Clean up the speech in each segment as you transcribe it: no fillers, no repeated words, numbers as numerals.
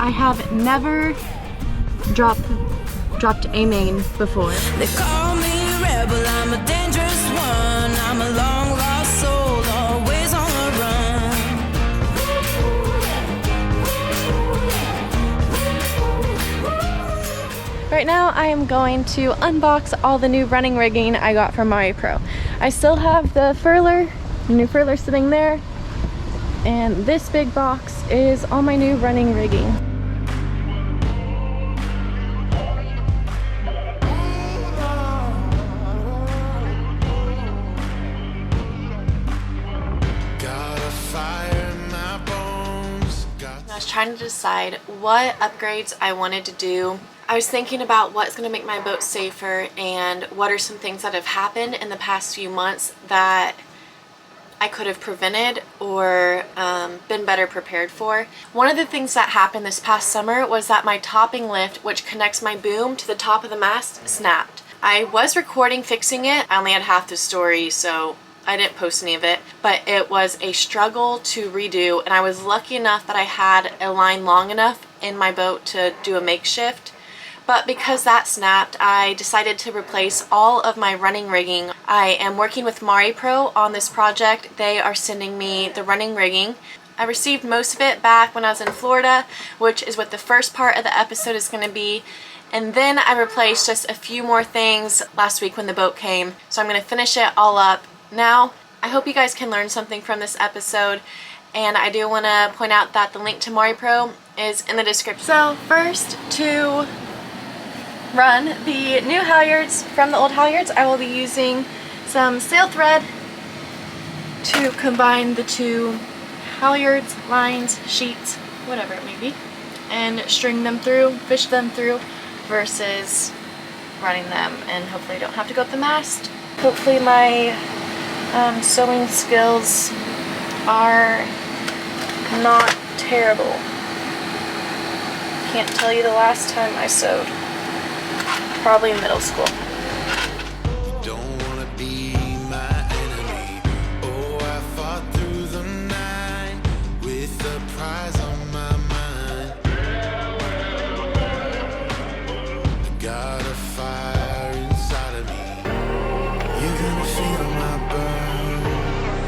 I have never dropped a main before. They call me a rebel, I'm a dangerous one. I'm a long lost soul, always on the run. Right now I am going to unbox all the new running rigging I got from MariPro. I still have the furler, the new furler sitting there, and this big box is all my new running rigging. I was trying to decide what upgrades I wanted to do. I was thinking about what's going to make my boat safer and what are some things that have happened in the past few months that I could have prevented or been better prepared for. One of the things that happened this past summer was that my topping lift, which connects my boom to the top of the mast, snapped. I was recording fixing it. I only had half the story, so I didn't post any of it, but it was a struggle to redo, and I was lucky enough that I had a line long enough in my boat to do a makeshift. But because that snapped, I decided to replace all of my running rigging. I am working with MariPro on this project. They are sending me the running rigging. I received most of it back when I was in Florida, which is what the first part of the episode is going to be. And then I replaced just a few more things last week when the boat came. So I'm going to finish it all up now. I hope you guys can learn something from this episode, and I do want to point out that the link to MariPro is in the description. So first, to run the new halyards from the old halyards, I will be using some sail thread to combine the two halyards, lines, sheets, whatever it may be, and string them through, fish them through, versus running them, and hopefully I don't have to go up the mast. Hopefully my sewing skills are not terrible. Can't tell you the last time I sewed. Probably in middle school. Don't wanna be my enemy. Oh, I fought through the night with the prize on my mind. I got a fire inside of me. You're gonna feel my burn.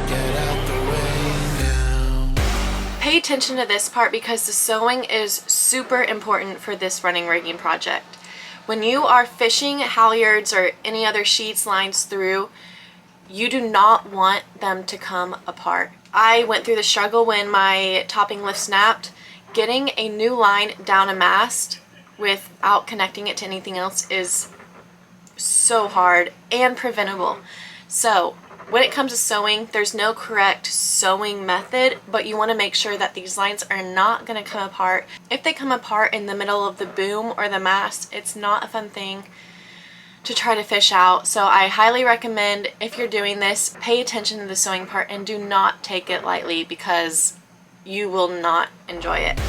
Get out the way now. Pay attention to this part because the sewing is super important for this running rigging project. When you are fishing halyards or any other sheets, lines through, you do not want them to come apart. I went through the struggle when my topping lift snapped. Getting a new line down a mast without connecting it to anything else is so hard and preventable. So when it comes to sewing, there's no correct sewing method, but you want to make sure that these lines are not going to come apart. If they come apart in the middle of the boom or the mast, it's not a fun thing to try to fish out. So I highly recommend, if you're doing this, pay attention to the sewing part and do not take it lightly because you will not enjoy it.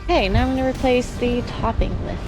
Okay, now I'm going to replace the topping lift.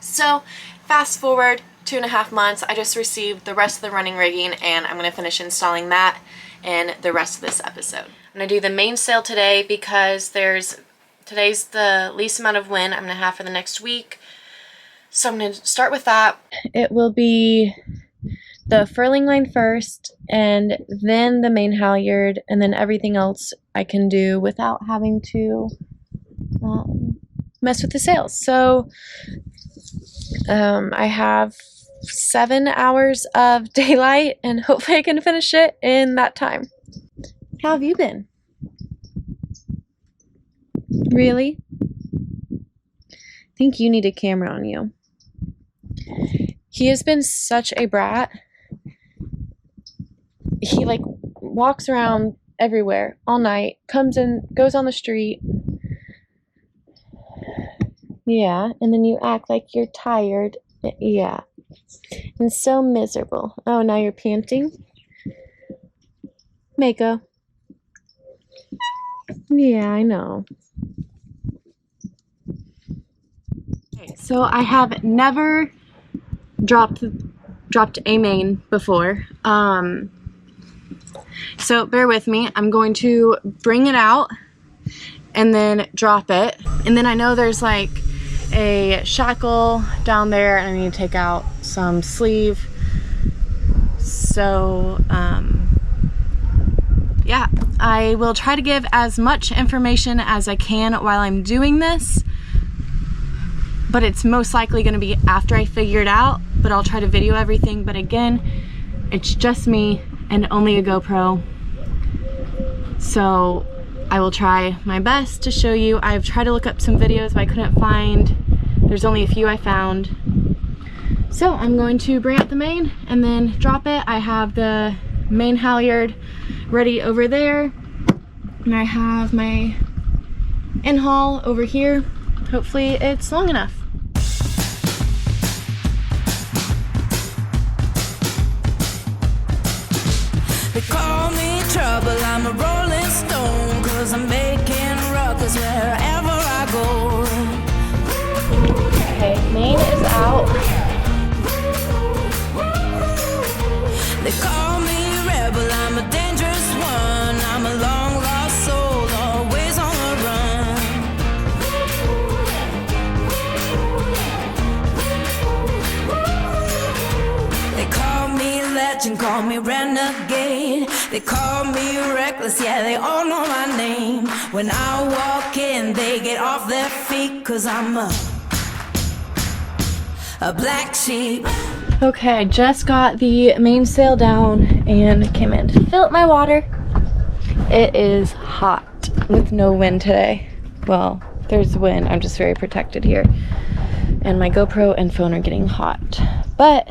So fast forward 2.5 months, I just received the rest of the running rigging and I'm going to finish installing that in the rest of this episode. I'm going to do the mainsail today because today's the least amount of wind I'm going to have for the next week. So I'm going to start with that. It will be the furling line first and then the main halyard and then everything else I can do without having to mess with the sails. So I have 7 hours of daylight and hopefully I can finish it in that time. How have you been? Really? I think you need a camera on you. He has been such a brat. He like walks around everywhere all night, comes in, goes on the street. Yeah, and then you act like you're tired. Yeah. And so miserable. Oh, now you're panting? Mako. Yeah, I know. Okay, so I have never dropped a main before. So bear with me. I'm going to bring it out and then drop it. And then I know there's like a shackle down there and I need to take out some sleeve. So yeah, I will try to give as much information as I can while I'm doing this, but it's most likely going to be after I figure it out, but I'll try to video everything. But again, it's just me and only a GoPro, so I will try my best to show you. I've tried to look up some videos, but I couldn't find. There's only a few I found. So I'm going to bring out the main and then drop it. I have the main halyard ready over there, and I have my in-haul over here. Hopefully it's long enough. They call me trouble, I'm a rolling stone, 'cause I'm making ruckus wherever I go. Okay, main is out. They call me rebel, I'm a dangerous one, I'm a long lost soul, always on the run. They call me legend, call me renegade, they call me reckless, yeah, they all know my name. When I walk in, they get off their feet, 'cause I'm a black sheep. Okay, I just got the mainsail down and came in to fill up my water. It is hot with no wind today. Well, there's wind, I'm just very protected here. And my GoPro and phone are getting hot. But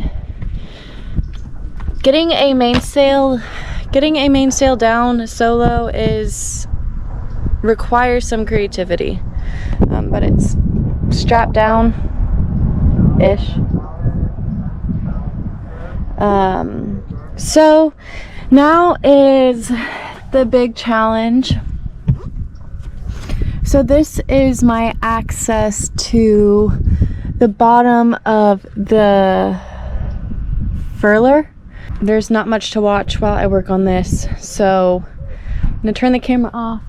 getting a mainsail down solo requires some creativity. But it's strapped down-ish. So now is the big challenge. So this is my access to the bottom of the furler. There's not much to watch while I work on this, so I'm gonna turn the camera off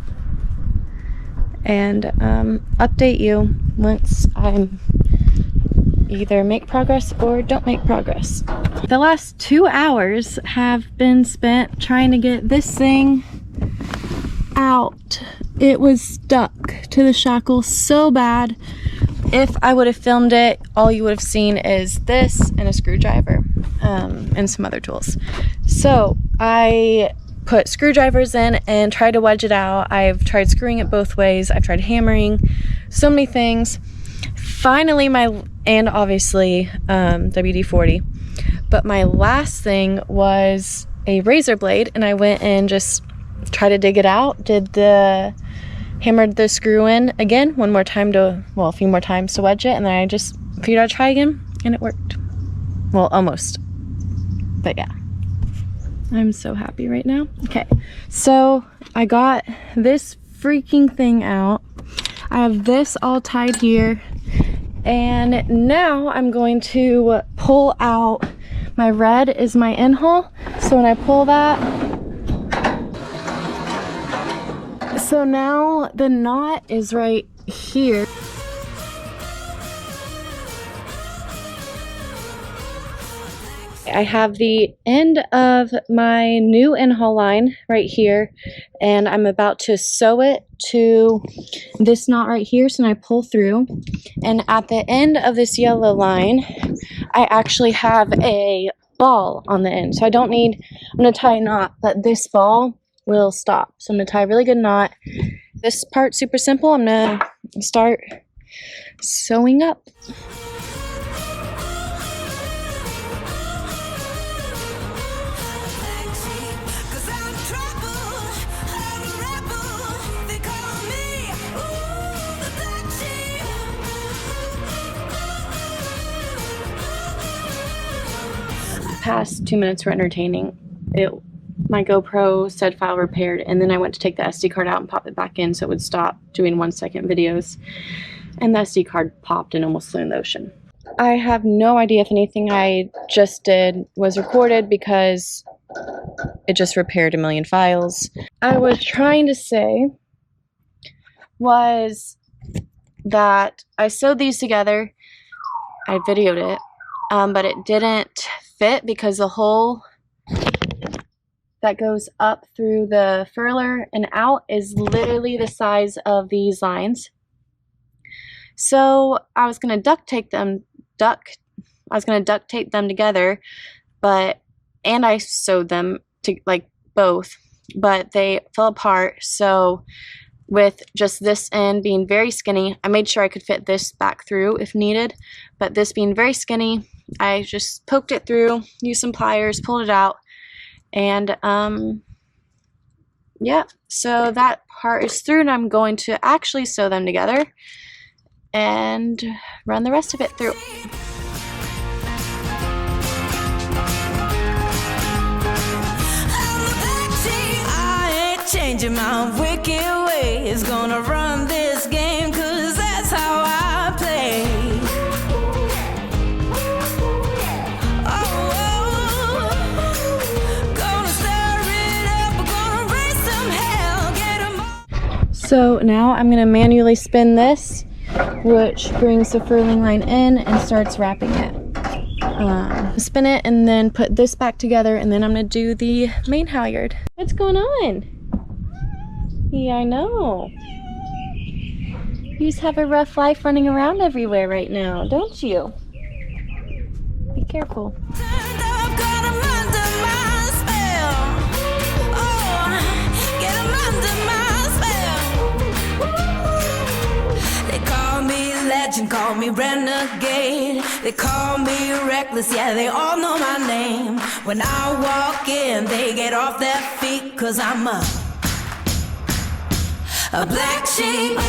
and update you once I'm either make progress or don't make progress. The last 2 hours have been spent trying to get this thing out. It was stuck to the shackle so bad. If I would have filmed it, all you would have seen is this and a screwdriver and some other tools. So I put screwdrivers in and tried to wedge it out. I've tried screwing it both ways. I've tried hammering, so many things. finally and obviously WD-40. But my last thing was a razor blade, and I went and just tried to dig it out. Hammered the screw in again one more time a few more times to wedge it, and then I just figured I'd try again, and it worked. Well, almost. But yeah. I'm so happy right now. Okay, so I got this freaking thing out. I have this all tied here, and now I'm going to pull out. My red is my in-haul, so when I pull that, so now the knot is right here. I have the end of my new in-haul line right here, and I'm about to sew it to this knot right here. So when I pull through, and at the end of this yellow line, I actually have a ball on the end. So I'm going to tie a knot, but this ball will stop. So I'm going to tie a really good knot. This part's super simple. I'm going to start sewing up. Past 2 minutes were entertaining. My GoPro said file repaired, and then I went to take the SD card out and pop it back in so it would stop doing 1-second videos, and the SD card popped and almost flew in the ocean. I have no idea if anything I just did was recorded because it just repaired a million files. I was trying to say was that I sewed these together. I videoed it, but it didn't fit because the hole that goes up through the furler and out is literally the size of these lines. So I was going to duct tape them together, and I sewed them to like both, but they fell apart. So with just this end being very skinny, I made sure I could fit this back through if needed, but this being very skinny, I just poked it through, used some pliers, pulled it out, and yeah, so that part is through, and I'm going to actually sew them together and run the rest of it through. I ain't changing my wicked ways, gonna run this game 'cause that's how I play. So now I'm going to manually spin this, which brings the furling line in and starts wrapping it. Spin it and then put this back together, and then I'm going to do the main halyard. What's going on? Yeah, I know. You just have a rough life running around everywhere right now, don't you? Be careful. Call me renegade, they call me reckless, yeah, they all know my name. When I walk in, they get off their feet, 'cause I'm a black sheep.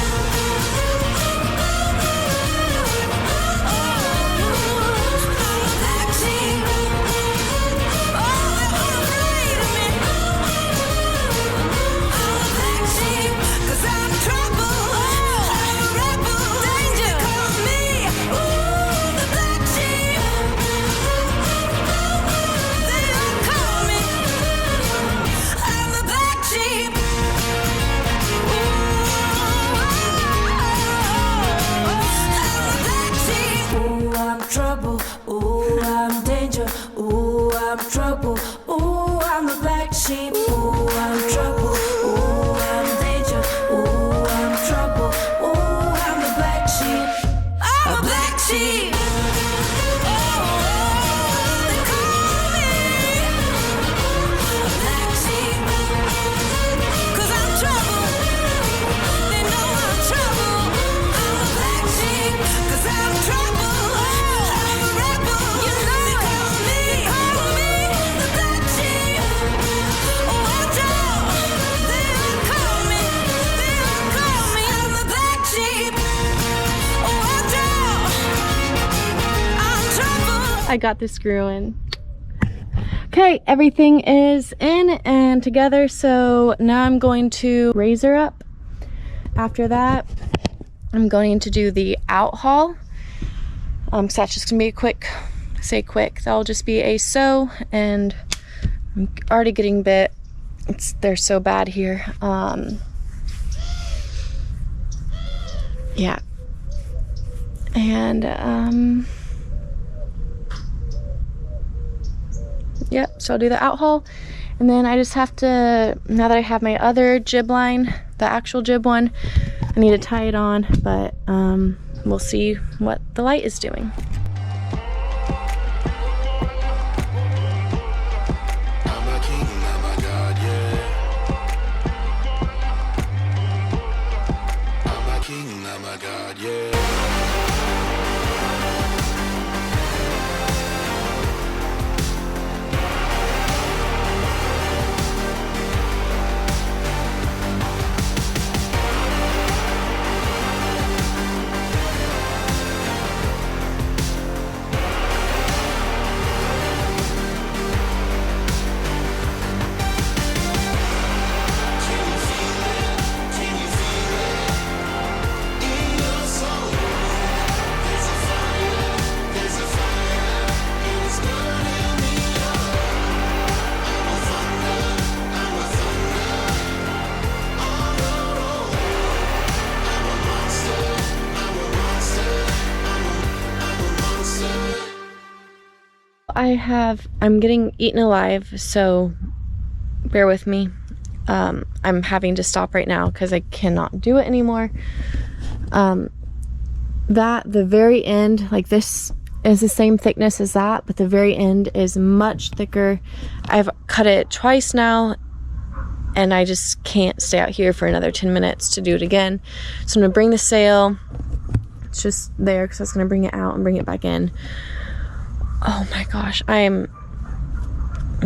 I got the screw in. Okay, everything is in and together, so now I'm going to raise her up. After that, I'm going to do the out haul. So that's just gonna be a quick, that'll just be a sew, and I'm already getting bit. They're so bad here. Yeah. And yep, so I'll do the out haul, and then I just have to, now that I have my other jib line, the actual jib one, I need to tie it on, but we'll see what the light is doing. I'm a king, I'm a god, yeah. I'm a king, I'm a god, yeah. I'm getting eaten alive, so bear with me. I'm having to stop right now because I cannot do it anymore. The very end, like this is the same thickness as that, but the very end is much thicker. I've cut it twice now, and I just can't stay out here for another 10 minutes to do it again. So I'm gonna bring the sail. It's just there because I was gonna bring it out and bring it back in. Oh my gosh, I'm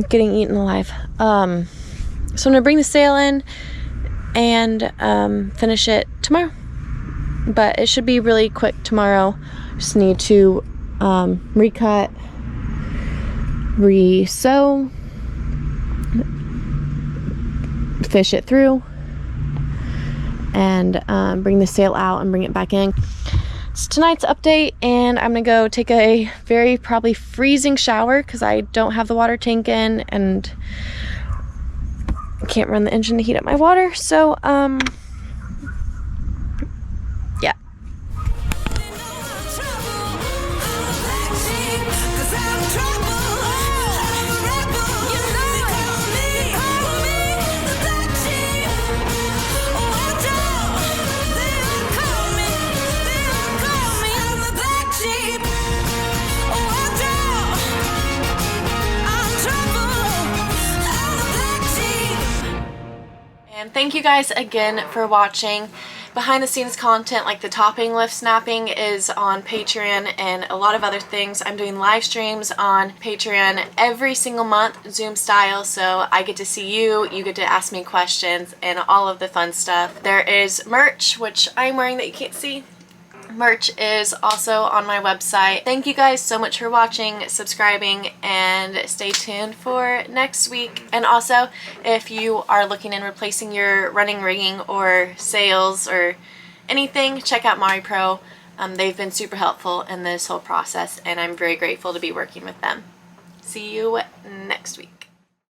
getting eaten alive. So I'm gonna bring the sail in and finish it tomorrow. But it should be really quick tomorrow. Just need to recut, re-sew, fish it through, and bring the sail out and bring it back in. It's tonight's update, and I'm gonna go take a very probably freezing shower because I don't have the water tank in and can't run the engine to heat up my water. So yeah. And thank you guys again for watching. Behind the scenes content like the topping lift snapping is on Patreon, and a lot of other things. I'm doing live streams on Patreon every single month, Zoom style, so I get to see you, you get to ask me questions, and all of the fun stuff. There is merch, which I'm wearing that you can't see. Merch is also on my website. Thank you guys so much for watching, subscribing, and stay tuned for next week. And also, if you are looking in replacing your running rigging or sails or anything, check out Mari Pro. They've been super helpful in this whole process, and I'm very grateful to be working with them. See you next week.